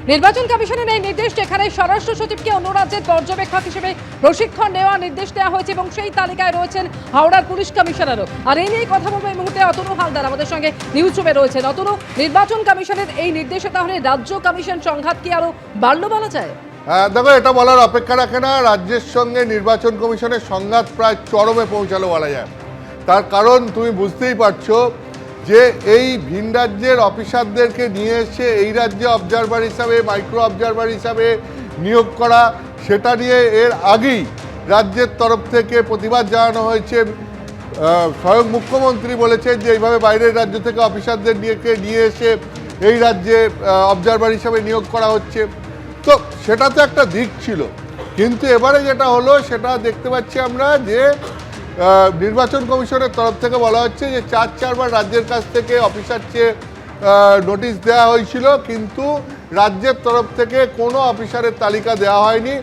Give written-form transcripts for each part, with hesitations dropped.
নির্বাচন কমিশনের এই নির্দেশ, যেখানে স্বরাষ্ট্র সচিবকে অন্য রাজ্যের পর্যবেক্ষক হিসেবে প্রশিক্ষণ নেওয়ার নির্দেশ দেওয়া হয়েছে এবং সেই তালিকায় রয়েছেন হাওড়ার পুলিশ কমিশনারও। আর এই নিয়ে কথা বলবো এই মুহূর্তে অতনু হালদার আমাদের সঙ্গে নিউজ রুমে রয়েছেন। অতনু, নির্বাচন কমিশনের এই নির্দেশে তাহলে রাজ্য কমিশন সংঘাত কি আরো বাড়লো বলা যায়? দেখো, এটা বলার অপেক্ষা রাখে না। রাজ্যের সঙ্গে নির্বাচন কমিশনের সংঘাত প্রায় চরমে পৌঁছালো বলা যায়। তার কারণ তুমি বুঝতেই পারছো যে এই ভিন রাজ্যের অফিসারদেরকে নিয়ে এসে এই রাজ্যে অবজারভার হিসাবে, মাইক্রো অবজারভার হিসাবে নিয়োগ করা, সেটা নিয়ে এর আগেই রাজ্যের তরফ থেকে প্রতিবাদ জানানো হয়েছে। স্বয়ং মুখ্যমন্ত্রী বলেছেন যে এইভাবে বাইরের রাজ্য থেকে অফিসারদের নিয়ে এসে এই রাজ্যে অবজারভার হিসাবে নিয়োগ করা হচ্ছে। তো সেটা তো একটা দিক ছিল, কিন্তু এবারে যেটা হলো সেটা দেখতে পাচ্ছি আমরা যে নির্বাচন কমিশনের তরফ থেকে বলা হচ্ছে যে চারবার রাজ্যের কাছ থেকে অফিসার চেয়ে নোটিশ দেওয়া হয়েছিল, কিন্তু রাজ্যের তরফ থেকে কোনো অফিসারের তালিকা দেওয়া হয়নি।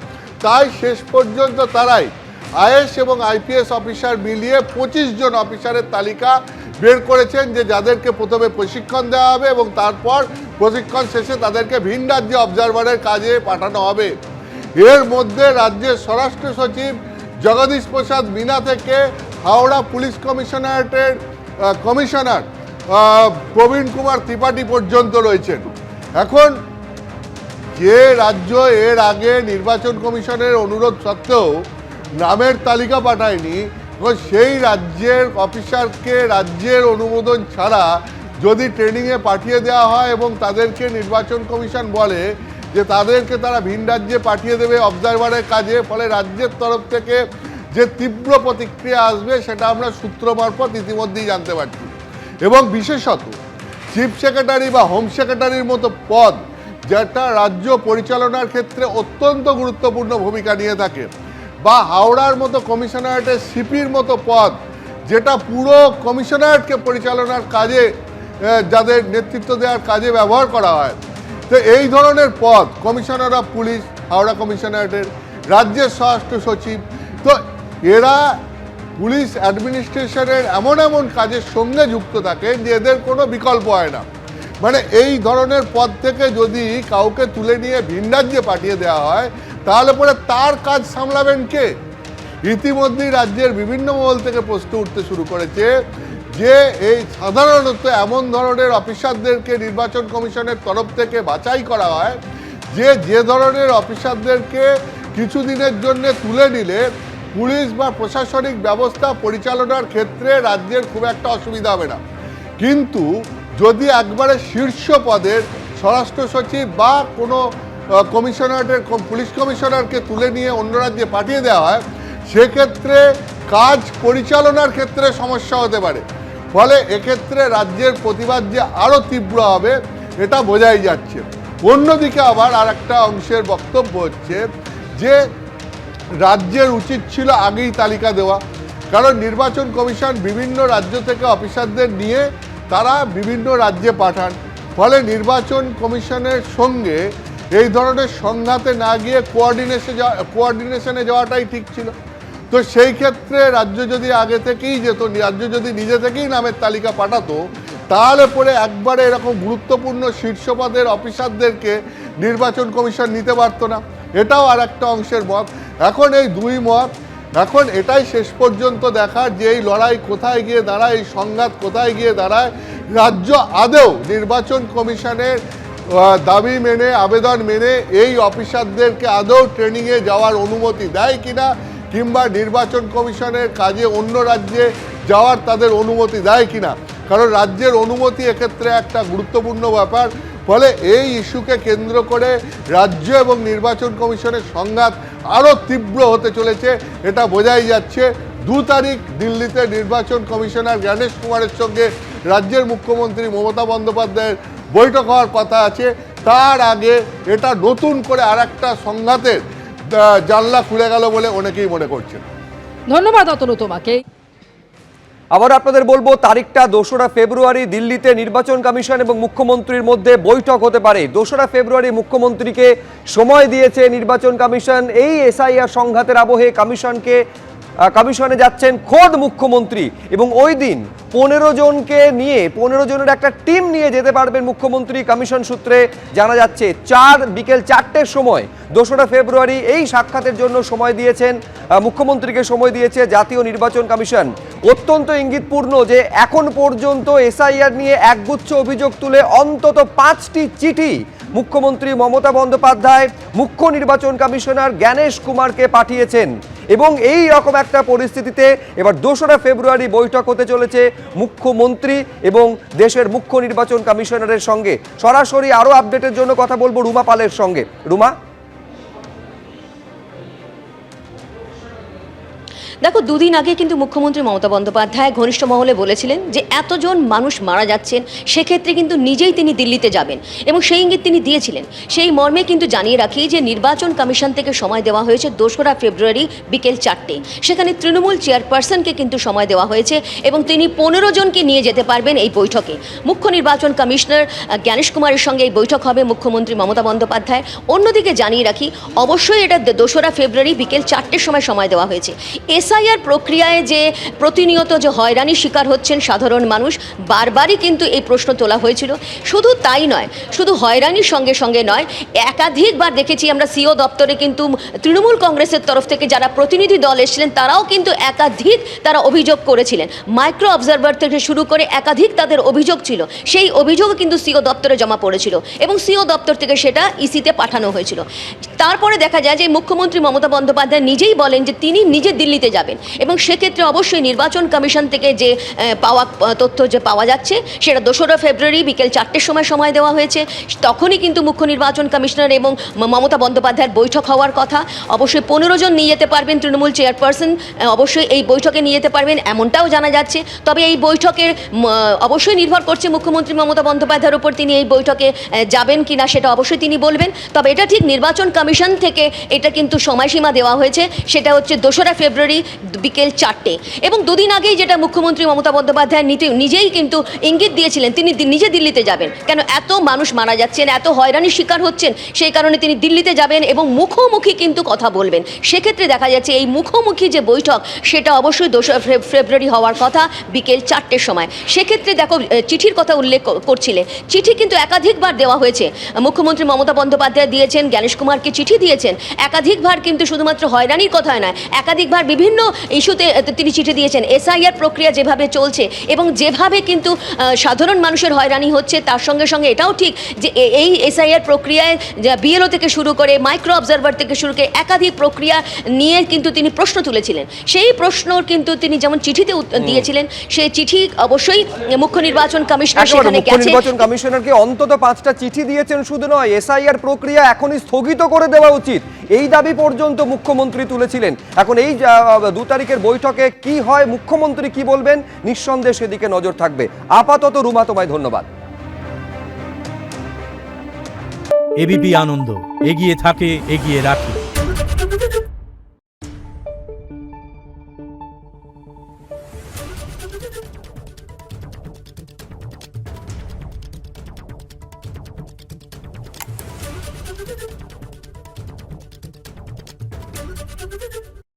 তাই শেষ পর্যন্ত তারাই আইএএস এবং আইপিএস অফিসার মিলিয়ে 25 জন অফিসারের তালিকা বের করেছেন, যে যাদেরকে প্রথমে প্রশিক্ষণ দেওয়া হবে এবং তারপর প্রশিক্ষণ শেষে তাদেরকে ভিন রাজ্যে অবজারভারের কাজে পাঠানো হবে। এর মধ্যে রাজ্যের স্বরাষ্ট্র সচিব জগদীশ প্রসাদ মীনা থেকে হাওড়া পুলিশ কমিশনারেটের কমিশনার প্রবীণ কুমার ত্রিপাঠী পর্যন্ত রয়েছেন। এখন যে রাজ্য এর আগে নির্বাচন কমিশনের অনুরোধ সত্ত্বেও নামের তালিকা পাঠায়নি, সেই রাজ্যের অফিসারকে রাজ্যের অনুমোদন ছাড়া যদি ট্রেনিংয়ে পাঠিয়ে দেওয়া হয় এবং তাদেরকে নির্বাচন কমিশন বলে যে তাদেরকে তারা ভিন রাজ্যে পাঠিয়ে দেবে অবজারভারের কাজে, ফলে রাজ্যের তরফ থেকে যে তীব্র প্রতিক্রিয়া আসবে সেটা আমরা সূত্র মারফত ইতিমধ্যেই জানতে পারছি। এবং বিশেষত চিফ সেক্রেটারি বা হোম সেক্রেটারির মতো পদ, যেটা রাজ্য পরিচালনার ক্ষেত্রে অত্যন্ত গুরুত্বপূর্ণ ভূমিকা নিয়ে থাকে, বা হাওড়ার মতো কমিশনারেটের সিপির মতো পদ, যেটা পুরো কমিশনারেটকে পরিচালনার কাজে, যাদের নেতৃত্ব দেওয়ার কাজে ব্যবহার করা হয়। তো এই ধরনের পদ, কমিশনার অফ পুলিশ হাওড়া কমিশনারেটের, রাজ্যের স্বরাষ্ট্র সচিব, তো এরা পুলিশ অ্যাডমিনিস্ট্রেশনের এমন এমন কাজের সঙ্গে যুক্ত থাকেন যে এদের কোনো বিকল্প হয় না। মানে এই ধরনের পদ থেকে যদি কাউকে তুলে নিয়ে ভিন রাজ্যে পাঠিয়ে দেওয়া হয়, তাহলে পরে তার কাজ সামলাবেন কে? ইতিমধ্যেই রাজ্যের বিভিন্ন মহল থেকে প্রশ্ন উঠতে শুরু করেছে যে এই সাধারণত এমন ধরনের অফিসারদেরকে নির্বাচন কমিশনের তরফ থেকে বাছাই করা হয় যে ধরনের অফিসারদেরকে কিছুদিনের জন্য তুলে নিলে পুলিশ বা প্রশাসনিক ব্যবস্থা পরিচালনার ক্ষেত্রে রাজ্যের খুব একটা অসুবিধা হবে না। কিন্তু যদি একবারে শীর্ষ পদের স্বরাষ্ট্র সচিব বা কোনো কমিশনারেটের পুলিশ কমিশনারকে তুলে নিয়ে অন্য রাজ্যে পাঠিয়ে দেওয়া হয়, সেক্ষেত্রে কাজ পরিচালনার ক্ষেত্রে সমস্যা হতে পারে। ফলে এক্ষেত্রে রাজ্যের প্রতিবাদ যে আরও তীব্র হবে এটা বোঝাই যাচ্ছে। অন্যদিকে আবার আর একটা অংশের বক্তব্য হচ্ছে যে রাজ্যের উচিত ছিল আগেই তালিকা দেওয়া, কারণ নির্বাচন কমিশন বিভিন্ন রাজ্য থেকে অফিসারদের নিয়ে তারা বিভিন্ন রাজ্যে পাঠান। ফলে নির্বাচন কমিশনের সঙ্গে এই ধরনের সংঘাতে না গিয়ে কোঅর্ডিনেশনে যাওয়াটাই ঠিক ছিল। তো সেই ক্ষেত্রে রাজ্য যদি আগে থেকেই যেত, রাজ্য যদি নিজে থেকেই নামের তালিকা পাঠাতো, তাহলে পরে একবারে এরকম গুরুত্বপূর্ণ শীর্ষ পদের অফিসারদেরকে নির্বাচন কমিশন নিতে পারতো না। এটাও আর একটা অংশের মত। এখন এই দুই মত, এখন এটাই শেষ পর্যন্ত দেখার যে এই লড়াই কোথায় গিয়ে দাঁড়ায়, এই সংঘাত কোথায় গিয়ে দাঁড়ায়। রাজ্য আদৌ নির্বাচন কমিশনের দাবি মেনে, আবেদন মেনে এই অফিসারদেরকে আদৌ ট্রেনিংয়ে যাওয়ার অনুমতি দেয় কিনা, কিংবা নির্বাচন কমিশনের কাজে অন্য রাজ্যে যাওয়ার তাদের অনুমতি দেয় কিনা। কারণ রাজ্যের অনুমতি এক্ষেত্রে একটা গুরুত্বপূর্ণ ব্যাপার। ফলে এই ইস্যুকে কেন্দ্র করে রাজ্য এবং নির্বাচন কমিশনের সংঘাত আরও তীব্র হতে চলেছে, এটা বোঝাই যাচ্ছে। 2 তারিখ দিল্লিতে নির্বাচন কমিশনার জ্ঞানেশ কুমারের সঙ্গে রাজ্যের মুখ্যমন্ত্রী মমতা বন্দ্যোপাধ্যায়ের বৈঠক হওয়ার কথা আছে। তার আগে এটা নতুন করে আর একটা সংঘাতের জানলা খুলে গেল বলে অনেকেই মনে করছেন। ধন্যবাদ অতনু তোমাকে। আবার আপনাদের বলবো, তারিখটা 2রা ফেব্রুয়ারি দিল্লিতে নির্বাচন কমিশন এবং মুখ্যমন্ত্রীর মধ্যে বৈঠক হতে পারে। 2রা ফেব্রুয়ারি মুখ্যমন্ত্রীকে সময় দিয়েছে নির্বাচন কমিশন এই এসআইআর সংঘাতের আবহে কমিশনকে কমিশনে যাচ্ছেন খোদ মুখ্যমন্ত্রী, এবং ওই দিন 15 জনকে নিয়ে 15 জনের একটা টিম নিয়ে যেতে পারবেন মুখ্যমন্ত্রী। কমিশন সূত্রে জানা যাচ্ছে বিকেল 4টের সময় 2রা ফেব্রুয়ারি এই সাক্ষাতের জন্য সময় দিয়েছেন, মুখ্যমন্ত্রীকে সময় দিয়েছে জাতীয় নির্বাচন কমিশন। অত্যন্ত ইঙ্গিতপূর্ণ যে এখন পর্যন্ত এসআইআর নিয়ে একগুচ্ছ অভিযোগ তুলে অন্তত 5টি চিঠি মুখ্যমন্ত্রী মমতা বন্দ্যোপাধ্যায় মুখ্য নির্বাচন কমিশনার জ্ঞানেশ কুমারকে পাঠিয়েছেন। এবং এই রকম একটা পরিস্থিতিতে এবার 2রা ফেব্রুয়ারি বৈঠক হতে চলেছে মুখ্যমন্ত্রী এবং দেশের মুখ্য নির্বাচন কমিশনারের সঙ্গে। সরাসরি আরো আপডেটের জন্য কথা বলবো রুমা পালের সঙ্গে। রুমা, দেখো, দুদিন আগে কিন্তু মুখ্যমন্ত্রী মমতা বন্দ্যোপাধ্যায় ঘনিষ্ঠ মহলে বলেছিলেন যে এতজন মানুষ মারা যাচ্ছেন, সেক্ষেত্রে কিন্তু নিজেই তিনি দিল্লিতে যাবেন এবং সেই ইঙ্গিত তিনি দিয়েছিলেন। সেই মর্মে কিন্তু জানিয়ে রাখি যে নির্বাচন কমিশন থেকে সময় দেওয়া হয়েছে 2রা ফেব্রুয়ারি বিকেল 4টে। সেখানে তৃণমূল চেয়ারপারসনকে কিন্তু সময় দেওয়া হয়েছে এবং তিনি 15 জনকে নিয়ে যেতে পারবেন এই বৈঠকে। মুখ্য নির্বাচন কমিশনার জ্ঞানেশ কুমারের সঙ্গে এই বৈঠক হবে মুখ্যমন্ত্রী মমতা বন্দ্যোপাধ্যায়। অন্যদিকে জানিয়ে রাখি, অবশ্যই এটা 2রা ফেব্রুয়ারি বিকেল 4টের সময় দেওয়া হয়েছে। এসআইআর প্রক্রিয়ায় যে প্রতিনিয়ত যে হয়রানির শিকার হচ্ছেন সাধারণ মানুষ, বারবারই কিন্তু এই প্রশ্ন তোলা হয়েছিল। শুধু তাই নয়, শুধু হয়রানির সঙ্গে সঙ্গে নয়, একাধিকবার দেখেছি আমরা সিও দপ্তরে কিন্তু তৃণমূল কংগ্রেসের তরফ থেকে যারা প্রতিনিধি দল এসেছিলেন তারাও কিন্তু তারা অভিযোগ করেছিলেন। মাইক্রো অবজারভার থেকে শুরু করে একাধিক তাদের অভিযোগ ছিল, সেই অভিযোগও কিন্তু সিও দপ্তরে জমা পড়েছিল এবং সিও দপ্তর থেকে সেটা ইসিতে পাঠানো হয়েছিল। তারপরে দেখা যায় যে মুখ্যমন্ত্রী মমতা বন্দ্যোপাধ্যায় নিজেই বলেন যে তিনি নিজে দিল্লিতে যাবেন এবং সেক্ষেত্রে অবশ্যই নির্বাচন কমিশন থেকে যে তথ্য যে পাওয়া যাচ্ছে সেটা 2রা ফেব্রুয়ারি বিকেল 4টের সময় দেওয়া হয়েছে। তখনই কিন্তু মুখ্য নির্বাচন কমিশনার এবং মমতা বন্দ্যোপাধ্যায়ের বৈঠক হওয়ার কথা। অবশ্যই 15 জন নিয়ে যেতে পারবেন তৃণমূল চেয়ারপারসন, অবশ্যই এই বৈঠকে নিয়ে যেতে পারবেন এমনটাও জানা যাচ্ছে। তবে এই বৈঠকের অবশ্যই নির্ভর করছে মুখ্যমন্ত্রী মমতা বন্দ্যোপাধ্যায়ের উপর, তিনি এই বৈঠকে যাবেন কিনা সেটা অবশ্যই তিনি বলবেন। তবে এটা ঠিক নির্বাচন কমিশন থেকে এটা কিন্তু সময়সীমা দেওয়া হয়েছে, সেটা হচ্ছে 2রা ফেব্রুয়ারি বিকেল 4টে। এবং দুদিন আগেই যেটা মুখ্যমন্ত্রী মমতা বন্দ্যোপাধ্যায় নিজেই কিন্তু ইঙ্গিত দিয়েছিলেন তিনি নিজে দিল্লিতে যাবেন, কেন এত মানুষ মারা যাচ্ছেন, এত হয়রানির শিকার হচ্ছেন, সেই কারণে তিনি দিল্লিতে যাবেন এবং মুখোমুখি কিন্তু কথা বলবেন। সেক্ষেত্রে দেখা যাচ্ছে এই মুখোমুখি যে বৈঠক সেটা অবশ্যই 2রা ফেব্রুয়ারি হওয়ার কথা বিকেল 4টের সময়। সেক্ষেত্রে দেখো, চিঠির কথা উল্লেখ করছিলে, চিঠি কিন্তু একাধিকবার দেওয়া হয়েছে। মুখ্যমন্ত্রী মমতা বন্দ্যোপাধ্যায় দিয়েছেন, জ্ঞানেশ কুমারকে চিঠি দিয়েছেন একাধিকবার, কিন্তু শুধুমাত্র হয়রানির কথা নয়, একাধিকবার বিভিন্ন ইস্যুতে তিনি চিঠি দিয়েছেন। এসআইআর প্রক্রিয়া যেভাবে চলছে এবং যেভাবে কিন্তু সাধারণ মানুষের হয়রানি হচ্ছে, তার সঙ্গে সঙ্গে এটাও ঠিক যে এই এসআইআর প্রক্রিয়ায় বিএলও থেকে শুরু করে মাইক্রো অবজারভার থেকে শুরু করে একাধিক প্রক্রিয়া নিয়ে কিন্তু তিনি প্রশ্ন তুলেছিলেন। সেই প্রশ্নর কিন্তু তিনি যেমন চিঠিতে দিয়েছিলেন, সেই চিঠি অবশ্যই মুখ্য নির্বাচন কমিশনার সেখানে গেছে। নির্বাচন কমিশনারকে অন্তত 5টা চিঠি দিয়েছেন। শুধু নয়, এসআইআর প্রক্রিয়া এখনই স্থগিত করে দেওয়া উচিত, এই দাবি পর্যন্ত মুখ্যমন্ত্রী তুলেছিলেন। এখন এই 2 তারিখের বৈঠকে কি হয়, মুখ্যমন্ত্রী কি বলবেন, নিঃসন্দেহে সেদিকে নজর থাকবে। আপাতত রুমা, তোমায় ধন্যবাদ। এবিপি আনন্দ, এগিয়ে থাকে, এগিয়ে রাখে।